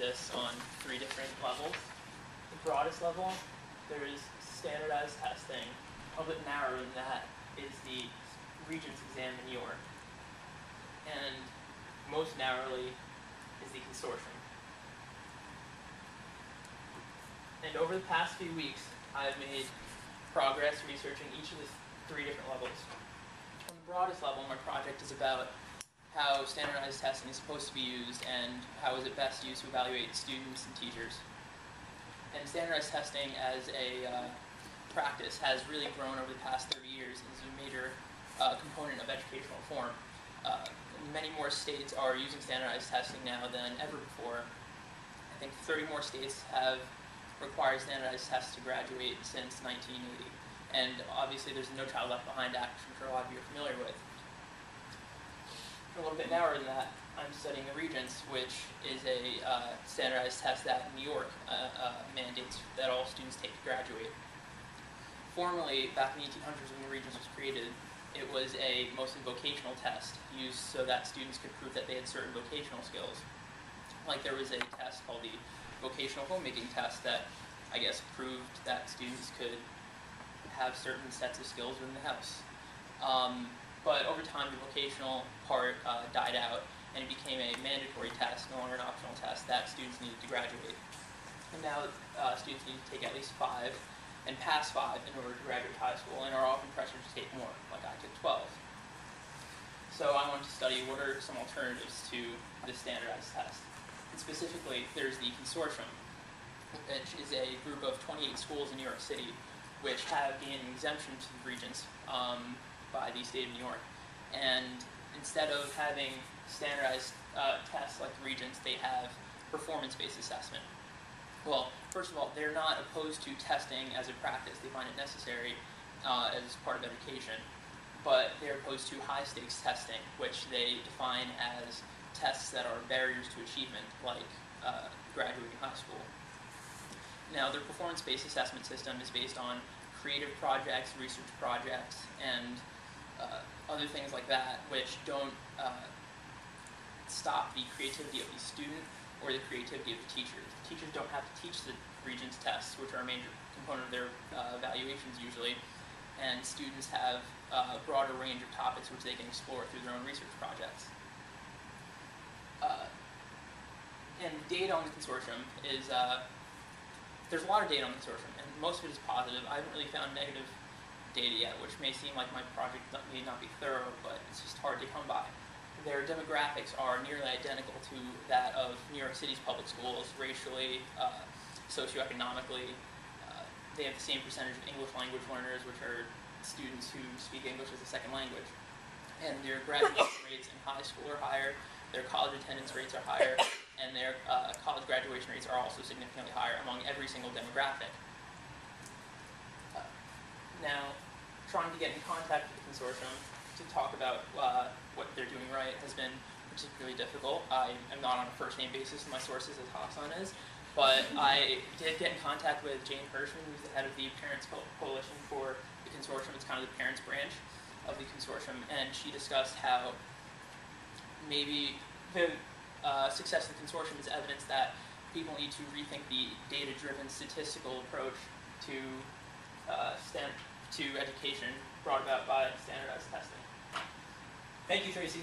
exists on 3 different levels. The broadest level, there is standardized testing. A little bit narrower than that is the Regents exam in New York. And most narrowly is the consortium. And over the past few weeks, I've made progress researching each of the 3 different levels. On the broadest level, my project is about how standardized testing is supposed to be used and how is it best used to evaluate students and teachers. And standardized testing as a practice has really grown over the past 30 years and is a major component of educational reform. Many more states are using standardized testing now than ever before. I think 30 more states have required standardized tests to graduate since 1980. And obviously there's the No Child Left Behind Act, which I'm sure a lot of you are familiar with. A little bit narrower than that, I'm studying the Regents, which is a standardized test that New York mandates that all students take to graduate. Formerly, back in the 1800s when the Regents was created, it was a mostly vocational test used so that students could prove that they had certain vocational skills. Like there was a test called the vocational homemaking test that I guess proved that students could have certain sets of skills within the house. But over time, the vocational part died out, and it became a mandatory test, no longer an optional test, that students needed to graduate. And now students need to take at least 5 and pass 5 in order to graduate high school, and are often pressured to take more, like I took 12. So I wanted to study what are some alternatives to the standardized test. And specifically, there's the consortium, which is a group of 28 schools in New York City, which have gained an exemption to the Regents by the state of New York. And instead of having standardized tests like the Regents, they have performance-based assessment. Well, first of all, they're not opposed to testing as a practice. They find it necessary as part of education. But they're opposed to high-stakes testing, which they define as tests that are barriers to achievement, like graduating high school. Now, their performance-based assessment system is based on creative projects, research projects, and other things like that, which don't stop the creativity of the student or the creativity of the teachers. The teachers don't have to teach the Regents tests, which are a major component of their evaluations usually, and students have a broader range of topics which they can explore through their own research projects. And data on the consortium is, there's a lot of data on the consortium, and most of it is positive. I haven't really found negative data yet, which may seem like my project may not be thorough, but it's just hard to come by. Their demographics are nearly identical to that of New York City's public schools, racially, socioeconomically. They have the same percentage of English language learners, which are students who speak English as a second language. And their graduation rates in high school are higher, their college attendance rates are higher, and their college graduation rates are also significantly higher among every single demographic. Now, trying to get in contact with the consortium to talk about what they're doing right has been particularly difficult. I am not on a first-name basis with my sources as Hassan is, but I did get in contact with Jane Hirschman, who's the head of the Parents Coalition for the consortium. It's kind of the parents branch of the consortium, and she discussed how maybe the success of the consortium is evidence that people need to rethink the data-driven statistical approach to education brought about by standardized testing. Thank you, Tracy.